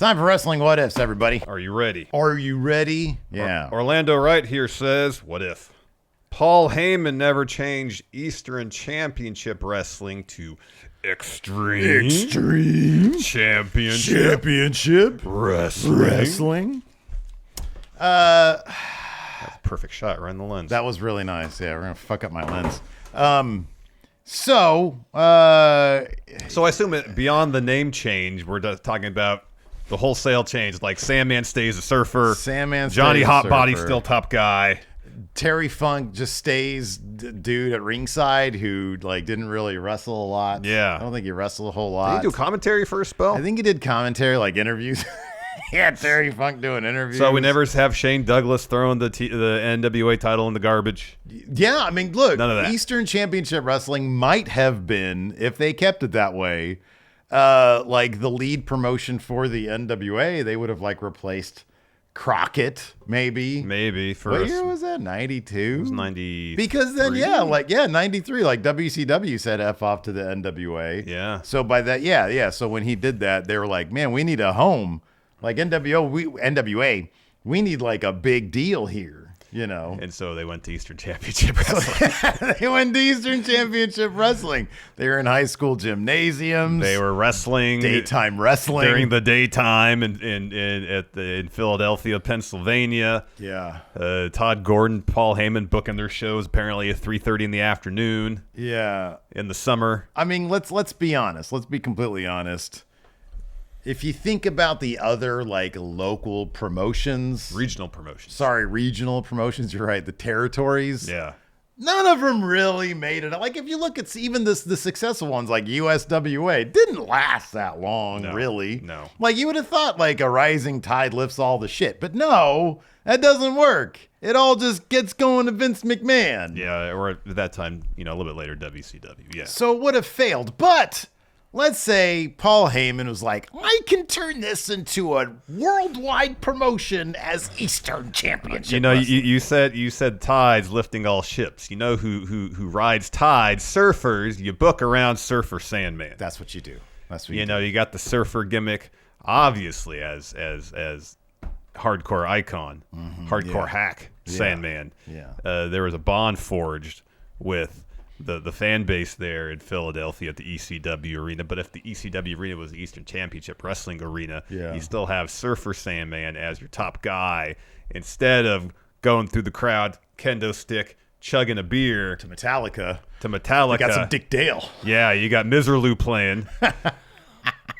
Time for Wrestling What Ifs, everybody. Are you ready? Are you ready? Yeah. Orlando Wright here says, what if Paul Heyman never changed Eastern Championship Wrestling to Extreme Championship Wrestling? That's a perfect shot right in the lens. That was really nice. Yeah, we're going to fuck up my lens. So I assume beyond the name change, we're talking about the wholesale change. Like Sandman stays a surfer. Johnny Hotbody's still top guy. Terry Funk just stays dude at ringside who like didn't really wrestle a lot. Yeah. I don't think he wrestled a whole lot. Did he do commentary for a spell? I think he did commentary, like interviews. Yeah, Terry Funk doing interviews. So we never have Shane Douglas throwing the NWA title in the garbage? Yeah, I mean, look, none of that. Eastern Championship Wrestling might have been, if they kept it that way, like the lead promotion for the NWA. They would have like replaced Crockett, maybe. What year was that? 92? It was 93. Because then, 93. Like WCW said F off to the NWA. Yeah. So by that, So when he did that, they were like, man, we need a home. Like NWA, we need like a big deal here, you know. And so they went to Eastern Championship Wrestling. They went to Eastern Championship Wrestling. They were in high school gymnasiums. They were wrestling. Daytime wrestling. During the daytime in Philadelphia, Pennsylvania. Yeah. Todd Gordon, Paul Heyman booking their shows apparently at 3:30 in the afternoon. Yeah. In the summer. I mean, let's be honest. Let's be completely honest. If you think about the other like local promotions, regional promotions, you're right. The territories, yeah, none of them really made it. Like if you look at even the successful ones, like USWA, didn't last that long, really. No, like you would have thought, like a rising tide lifts all the shit, but no, that doesn't work. It all just gets going to Vince McMahon. Yeah, or at that time, a little bit later, WCW. Yeah. So it would have failed, but. Let's say Paul Heyman was like, I can turn this into a worldwide promotion as Eastern Championship. You said tides lifting all ships. You know who rides tides? Surfers. You book around Surfer Sandman. That's what you do. You got the surfer gimmick, obviously as hardcore icon, hardcore hack Sandman. Yeah. There was a bond forged with the fan base there in Philadelphia at the ECW arena. But if the ECW arena was the Eastern Championship Wrestling arena, you still have Surfer Sandman as your top guy instead of going through the crowd, kendo stick, chugging a beer. To Metallica. You got some Dick Dale. Yeah, you got Miserlou playing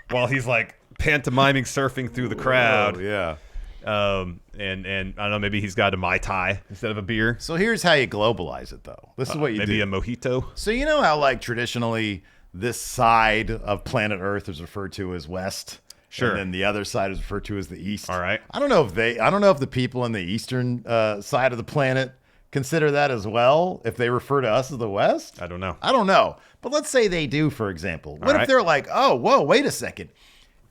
while he's like pantomiming surfing through the crowd. Oh, yeah. And I don't know, maybe he's got a Mai Tai instead of a beer. So here's how you globalize it, though. This is what you do. Maybe a mojito. So you know how, like, traditionally this side of planet Earth is referred to as West? Sure. And then the other side is referred to as the East. All right. I don't know if the people on the eastern side of the planet consider that as well, if they refer to us as the West. I don't know. But let's say they do, for example. What if they're like, oh, whoa, wait a second.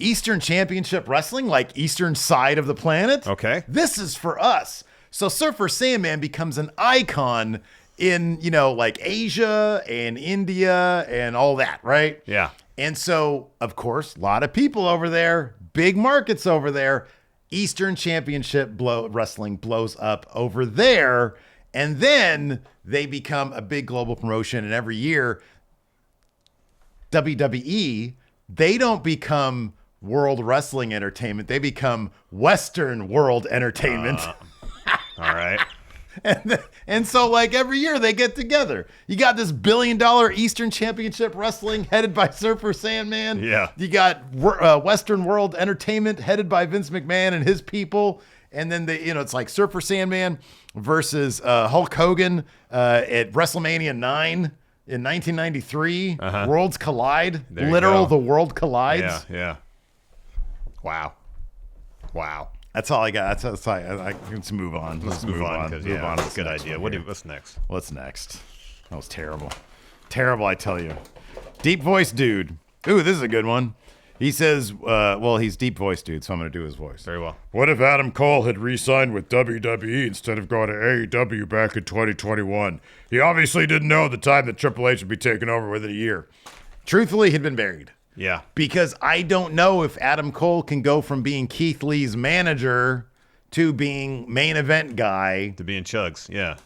Eastern Championship Wrestling, like eastern side of the planet. Okay. This is for us. So Surfer Sandman becomes an icon in, like Asia and India and all that, right? Yeah. And so, of course, a lot of people over there, big markets over there. Eastern Championship Wrestling blows up over there. And then they become a big global promotion. And every year, WWE, they don't become World Wrestling Entertainment. They become Western World Entertainment. All right. And so, like, every year they get together. You got this $1 billion Eastern Championship Wrestling headed by Surfer Sandman. Yeah. You got Western World Entertainment headed by Vince McMahon and his people. And then it's like Surfer Sandman versus Hulk Hogan at WrestleMania 9. In 1993, Worlds Collide. The world collides. Yeah. Wow. That's all I got. That's all let's move on. Let's move on because it's a good idea. What's next? What's next? That was terrible. Terrible, I tell you. Deep voice dude. Ooh, this is a good one. He says, he's deep voice dude, so I'm going to do his voice. Very well. What if Adam Cole had re-signed with WWE instead of going to AEW back in 2021? He obviously didn't know at the time that Triple H would be taking over within a year. Truthfully, he'd been buried. Yeah. Because I don't know if Adam Cole can go from being Keith Lee's manager to being main event guy. To being Chugs, yeah.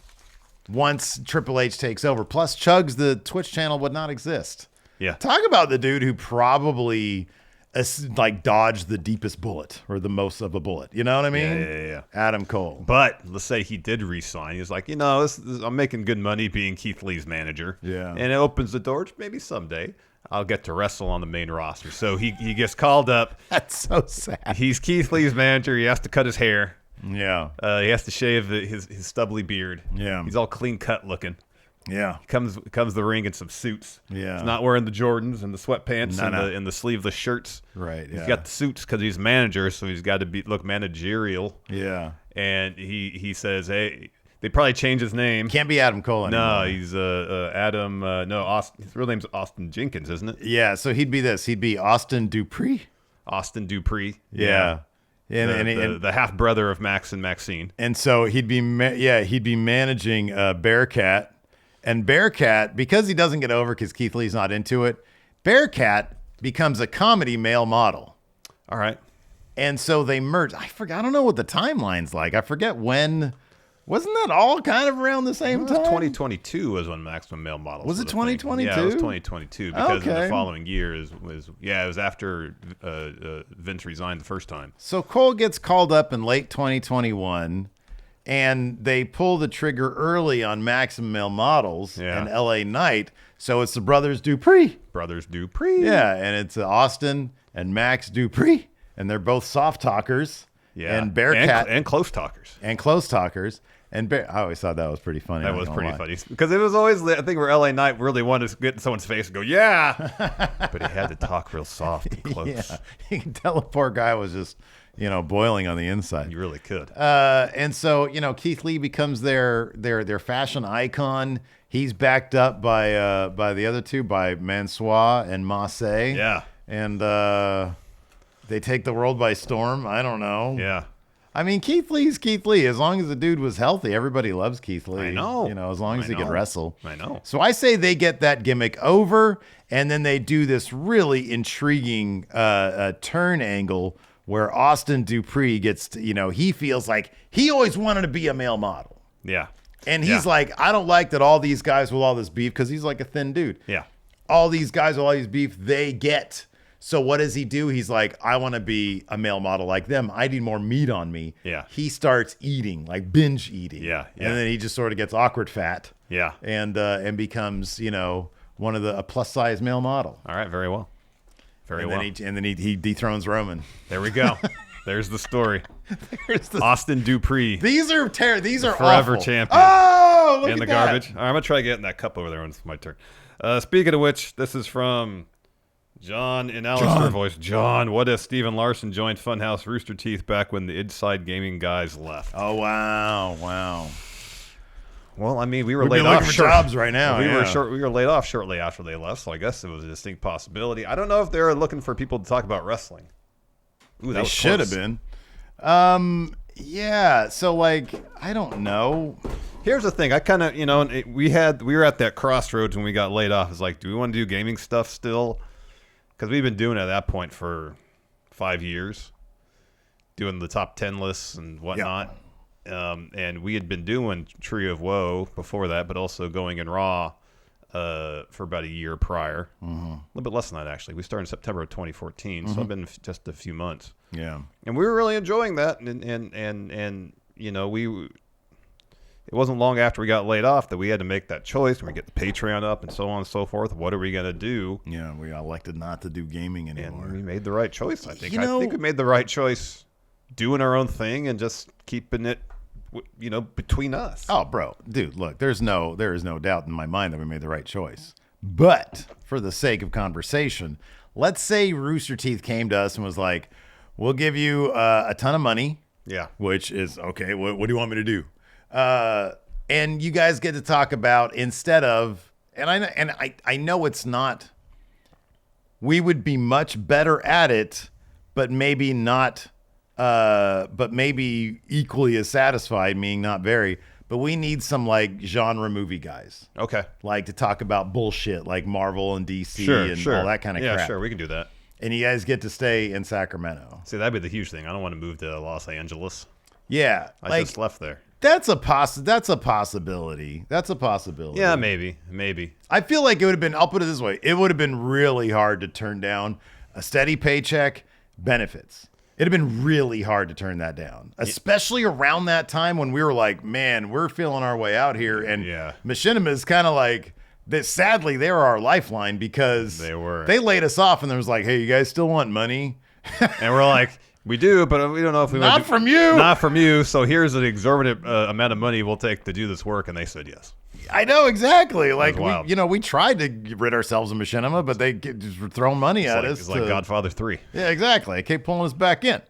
Once Triple H takes over. Plus, Chugs, the Twitch channel, would not exist. Yeah. Talk about the dude who probably dodged the deepest bullet or the most of a bullet. You know what I mean? Yeah. Adam Cole. But let's say he did resign. He's like, I'm making good money being Keith Lee's manager. Yeah. And it opens the door. Maybe someday I'll get to wrestle on the main roster. So he gets called up. That's so sad. He's Keith Lee's manager. He has to cut his hair. Yeah. He has to shave his stubbly beard. Yeah. He's all clean cut looking. Yeah. Comes the ring in some suits. Yeah. He's not wearing the Jordans and the sweatpants and the sleeveless shirts. Right. Yeah. He's got the suits because he's manager, so he's got to look managerial. Yeah. And he says, hey, they probably changed his name. Can't be Adam Cole anymore. No, he's Adam. No, Austin. His real name's Austin Jenkins, isn't it? Yeah. So he'd be this. He'd be Austin Dupree. Austin Dupree. Yeah. And the half brother of Max and Maxine. And so he'd be managing Bearcat. And Bearcat, because he doesn't get over because Keith Lee's not into it, Bearcat becomes a comedy male model. All right. And so they merge. I don't know what the timeline's like. I forget when. Wasn't that all kind of around the same time? 2022 was when Maximum Male Models. Was it 2022? Yeah, it was 2022 because in Okay. the following year it was after Vince resigned the first time. So Cole gets called up in late 2021, and they pull the trigger early on Maximum Male Models and LA Knight. So it's the Brothers Dupree. Brothers Dupree. Yeah, and it's Austin and Max Dupree, and they're both soft talkers. Yeah, and Bearcat and close talkers. And close talkers. And I always thought that was pretty funny. That was pretty funny because it was always, I think, where LA Knight really wanted to get in someone's face and go, yeah, but he had to talk real soft and close. Yeah, you can tell the poor guy was just, boiling on the inside. You really could. And so, Keith Lee becomes their fashion icon. He's backed up by the other two, by Mansois and Massey. Yeah. And they take the world by storm. I don't know. Yeah. I mean, Keith Lee's Keith Lee. As long as the dude was healthy, everybody loves Keith Lee. I know. As long as he could wrestle. I know. So I say they get that gimmick over, and then they do this really intriguing turn angle where Austin Dupree gets to, he feels like he always wanted to be a male model. Yeah. And he's like, I don't like that all these guys with all this beef, because he's like a thin dude. Yeah. All these guys with all these beef, they get. So what does he do? He's like, I want to be a male model like them. I need more meat on me. Yeah. He starts eating, like binge eating. Yeah. And then he just sort of gets awkward fat. Yeah. And becomes, one of a plus size male model. All right. Very well. And then he dethrones Roman. There we go. There's the story. Austin Dupree. These are forever awful. champion. Oh, look in at the that. garbage. All right, I'm gonna try getting that cup over there when it's my turn. Speaking of which, this is from John in Alistair voice. John, what if Steven Larson joined Funhouse Rooster Teeth back when the Inside Gaming guys left? Oh wow. Well, I mean, we were We'd laid be off looking for jobs right now. We were laid off shortly after they left, so I guess it was a distinct possibility. I don't know if they were looking for people to talk about wrestling. Ooh, They should have been. Yeah. So I don't know. Here's the thing. I kind of, we were at that crossroads when we got laid off. It's like, do we want to do gaming stuff still? Because we've been doing it at that point for 5 years, doing the top 10 lists and whatnot. And we had been doing Tree of Woe before that, but also going in Raw for about a year prior. Mm-hmm. A little bit less than that, actually. We started in September of 2014, so I've been just a few months. Yeah. And we were really enjoying that. And it wasn't long after we got laid off that we had to make that choice and we get the Patreon up and so on and so forth. What are we going to do? Yeah, we elected not to do gaming anymore. And we made the right choice, I think. I think we made the right choice doing our own thing and just keeping it, between us. Oh, bro. Dude, look, there is no doubt in my mind that we made the right choice. But for the sake of conversation, let's say Rooster Teeth came to us and was like, we'll give you a ton of money. Yeah. Which is, okay, what do you want me to do? And you guys get to talk about, instead of, and I know it's not, we would be much better at it, but maybe not, but maybe equally as satisfied, meaning not very. but we need some like genre movie guys. Okay. Like to talk about bullshit like Marvel and DC all that kind of crap. Yeah, sure, we can do that. And you guys get to stay in Sacramento. See, that'd be the huge thing. I don't want to move to Los Angeles. Yeah. I just left there. That's a possibility. That's a possibility. Yeah, maybe. I feel like it would have been, I'll put it this way, it would have been really hard to turn down a steady paycheck, benefits. It'd have been really hard to turn that down, especially around that time when we were like, man, we're feeling our way out here. And Machinima is kind of like, sadly, they were our lifeline because they laid us off and there was like, hey, you guys still want money? And we're like, we do, but we don't know if we Not from you. Not from you. So here's an exorbitant amount of money we'll take to do this work. And they said yes. I know, exactly. Like, we tried to rid ourselves of Machinima, but they just were throwing money at us. It's like Godfather 3. Yeah, exactly. I kept pulling us back in.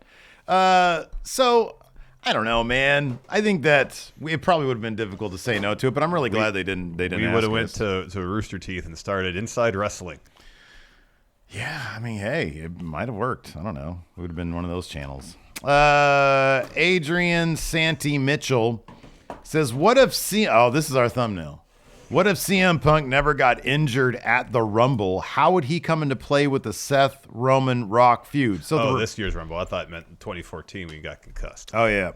So, I don't know, man. I think that it probably would have been difficult to say no to it, but I'm really glad they didn't We would have went to Rooster Teeth and started Inside Wrestling. Yeah, I mean, hey, it might have worked. I don't know. It would have been one of those channels. Adrian Santi Mitchell says, what if this is our thumbnail. What if CM Punk never got injured at the Rumble? How would he come into play with the Seth Roman Rock feud? So this year's Rumble. I thought it meant 2014 when he got concussed. Oh yeah.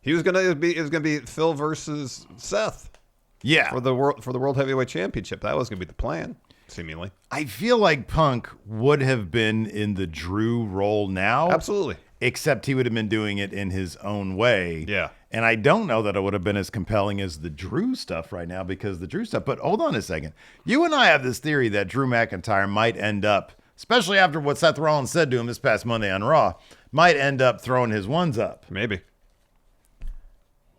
It was gonna be Phil versus Seth. Yeah. For the World Heavyweight Championship. That was gonna be the plan, seemingly. I feel like Punk would have been in the Drew role now. Absolutely. Except he would have been doing it in his own way. Yeah. And I don't know that it would have been as compelling as the Drew stuff right now because the Drew stuff. But hold on a second. You and I have this theory that Drew McIntyre might end up, especially after what Seth Rollins said to him this past Monday on Raw, might end up throwing his ones up. Maybe.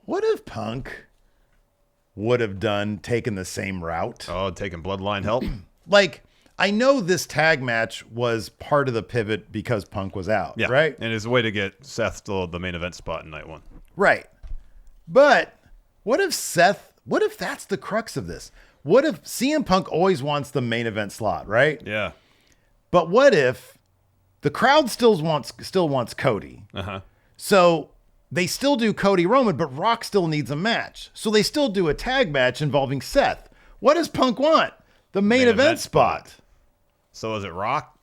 What if Punk would have taken the same route? Oh, taking Bloodline help? Like, I know this tag match was part of the pivot because Punk was out, right? And it's a way to get Seth still the main event spot in night one. Right. But what if that's the crux of this? What if CM Punk always wants the main event slot, right? Yeah. But what if the crowd still wants Cody? Uh-huh. So they still do Cody Roman, but Rock still needs a match. So they still do a tag match involving Seth. What does Punk want? The main event spot. So is it Rock,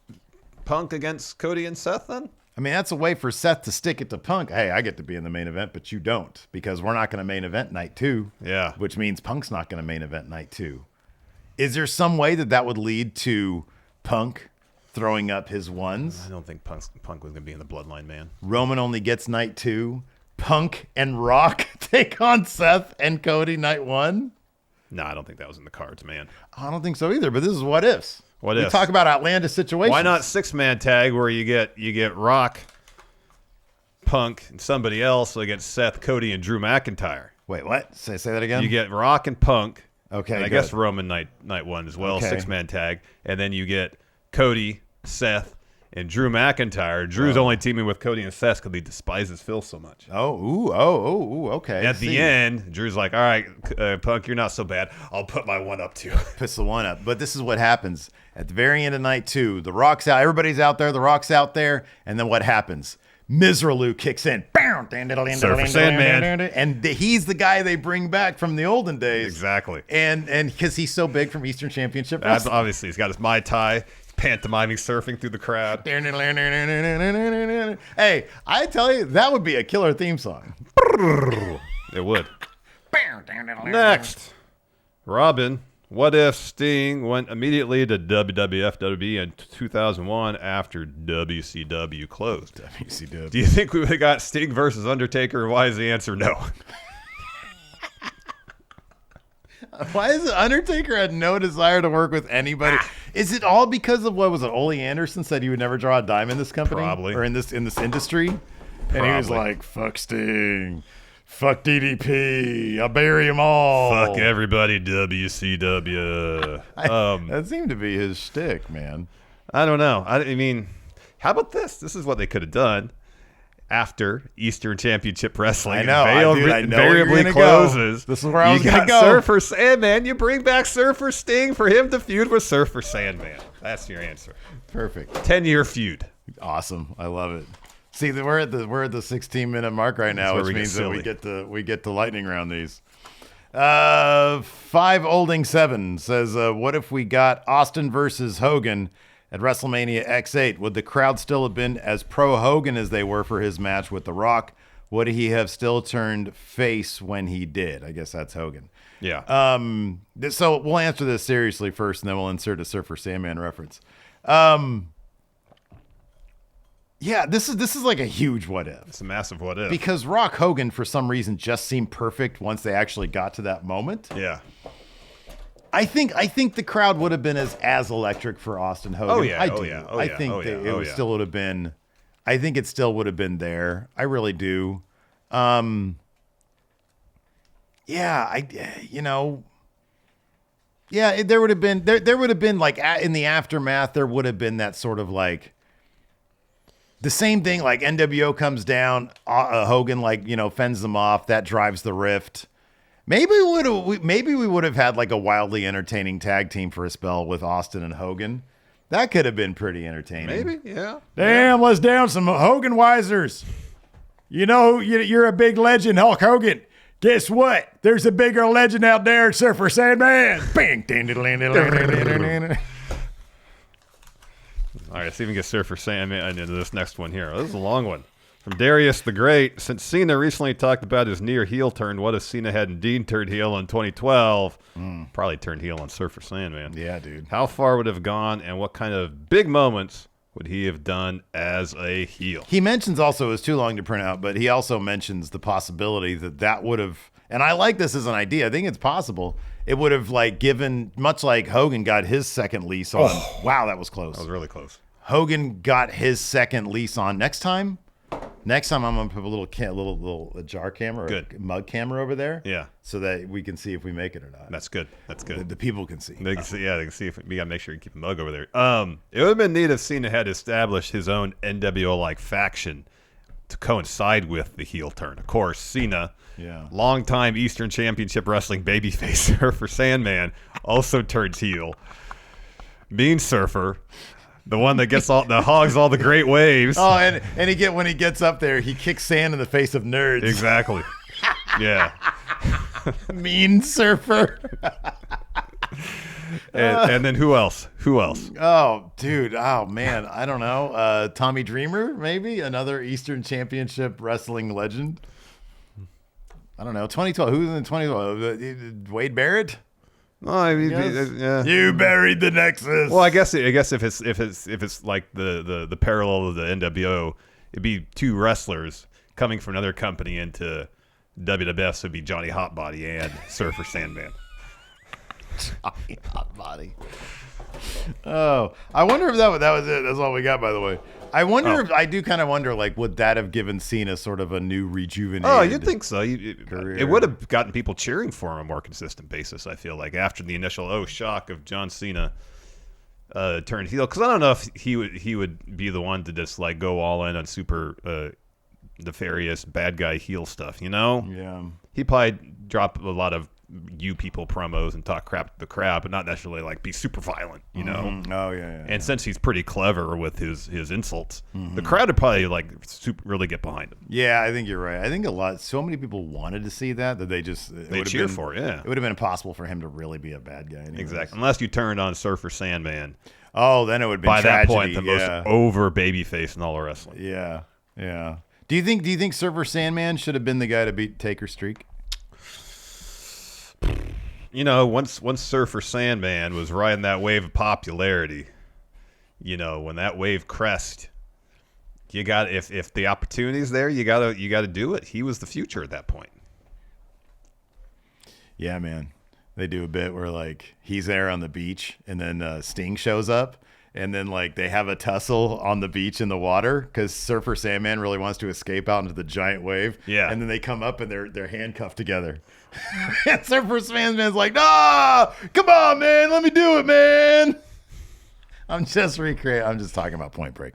Punk against Cody and Seth then? I mean, that's a way for Seth to stick it to Punk. Hey, I get to be in the main event, but you don't because we're not going to main event night 2. Yeah. Which means Punk's not going to main event night 2. Is there some way that would lead to Punk throwing up his ones? I don't think Punk was going to be in the Bloodline, man. Roman only gets night 2. Punk and Rock take on Seth and Cody night 1? No, I don't think that was in the cards, man. I don't think so either, but this is what ifs. What we ifs? Talk about outlandish situations. Why not 6-man tag where you get Rock, Punk, and somebody else against Seth, Cody, and Drew McIntyre? Wait, what? Say that again? You get Rock and Punk. Okay, and I guess Roman night 1 as well, 6-man tag. And then you get Cody, Seth, and Drew McIntyre. Drew's only teaming with Cody and Seth because he despises Phil so much. Okay. At the end, Drew's like, all right, Punk, you're not so bad. I'll put my one up too. Puts the one up. But this is what happens. At the very end of night 2, The Rock's out. Everybody's out there. The Rock's out there. And then what happens? Mizralu kicks in. Surfer Sandman. And he's the guy they bring back from the olden days. Exactly. And because he's so big from Eastern Championship Wrestling. Obviously, he's got his Mai Tai. Pantomiming surfing through the crowd. Hey, I tell you, that would be a killer theme song. It would. Next, Robin. What if Sting went immediately to WWE in 2001 after WCW closed? WCW. Do you think we would have got Sting versus Undertaker? Why is the answer no? Why is it Undertaker had no desire to work with anybody? Is it all because of what was it? Ole Anderson said he would never draw a dime in this company, probably, or in this industry, and he was like, "Fuck Sting, fuck DDP, I'll bury them all, fuck everybody, WCW." That seemed to be his shtick, man. I don't know. I mean, how about this? This is what they could have done. After Eastern Championship Wrestling invariably closes. This is where I was going to go. Surfer Sandman. You bring back Surfer Sting for him to feud with Surfer Sandman. That's your answer. Perfect. 10-year feud. Awesome. I love it. See, we're at the 16-minute mark right now, which means that we get to lightning round these. 5olding7 says, what if we got Austin versus Hogan at WrestleMania X8? Would the crowd still have been as pro Hogan as they were for his match with The Rock? Would he have still turned face when he did? I guess that's Hogan. Yeah. So we'll answer this seriously first, and then we'll insert a Surfer Sandman reference. Yeah, this is like a huge what if. It's a massive what if. Because Rock Hogan, for some reason, just seemed perfect once they actually got to that moment. Yeah. I think the crowd would have been as electric for Austin Hogan. Oh yeah. I do. I think it still would have been. I think it still would have been there. I really do. Yeah, there would have been there would have been like in the aftermath, there would have been that sort of like the same thing. Like NWO comes down, Hogan fends them off. That drives the rift. Maybe we would have had like a wildly entertaining tag team for a spell with Austin and Hogan. That could have been pretty entertaining. Maybe, yeah. Damn, let's down some Hogan Wisers. You know, you're a big legend, Hulk Hogan. Guess what? There's a bigger legend out there, Surfer Sandman. Bang. All right, let's even get Surfer Sandman into this next one here. This is a long one. From Darius the Great. Since Cena recently talked about his near heel turn, what if Cena had indeed turned heel in 2012? Probably turned heel on Surfer Sandman. Yeah, dude. How far would it have gone, and what kind of big moments would he have done as a heel? He mentions also, it was too long to print out, but he also mentions the possibility that would have, and I like this as an idea. I think it's possible. It would have given, much like Hogan got his second lease on. Oh, wow, that was close. That was really close. Hogan got his second lease on. Next time I'm gonna put a little jar camera or a mug camera over there. Yeah. So that we can see if we make it or not. That's good. The people can see. They can see. Yeah, they can see if we gotta make sure you keep a mug over there. It would have been neat if Cena had established his own NWO-like faction to coincide with the heel turn. Of course, Cena, longtime Eastern Championship Wrestling babyface Surfer Sandman, also turns heel. Mean Surfer. The one that hogs all the great waves. Oh, and when he gets up there, he kicks sand in the face of nerds. Exactly. Yeah. Mean Surfer. and then who else? Oh, dude. Oh, man. I don't know. Tommy Dreamer, maybe? Another Eastern Championship Wrestling legend. I don't know. 2012. Who's in 2012? Wade Barrett? No, I mean, yeah. You buried the Nexus. Well, I guess if it's like the parallel of the NWO, it'd be two wrestlers coming from another company into WWF. So it'd be Johnny Hotbody and Surfer Sandman. Johnny Hotbody. Oh, I wonder if that was it. That's all we got, by the way. I wonder I do kind of wonder, would that have given Cena sort of a new rejuvenated? Oh, you'd think so. It would have gotten people cheering for him on a more consistent basis, I feel like, after the initial shock of John Cena turned heel. Because I don't know if he would be the one to just go all in on super nefarious bad guy heel stuff, you know? Yeah. He'd probably drop a lot of you people promos and talk crap to the crowd, but not necessarily be super violent, you know? Mm-hmm. Oh yeah. And since he's pretty clever with his insults, the crowd would probably really get behind him. Yeah, I think you're right. I think so many people wanted to see that they cheer for it. Yeah, it would have been impossible for him to really be a bad guy. Anyways. Exactly, unless you turned on Surfer Sandman. Oh, then it would be by tragedy. That point the most over babyface in all of wrestling. Yeah. Do you think Surfer Sandman should have been the guy to beat Taker Streak? You know, once Surfer Sandman was riding that wave of popularity, when that wave crest, you got if the opportunity's there, you gotta do it. He was the future at that point. Yeah, man. They do a bit where he's there on the beach, and then Sting shows up, and then they have a tussle on the beach in the water because Surfer Sandman really wants to escape out into the giant wave. Yeah, and then they come up and they're handcuffed together. And Surfer Sandman's like, "No, come on, man, let me do it, man." I'm just talking about Point Break.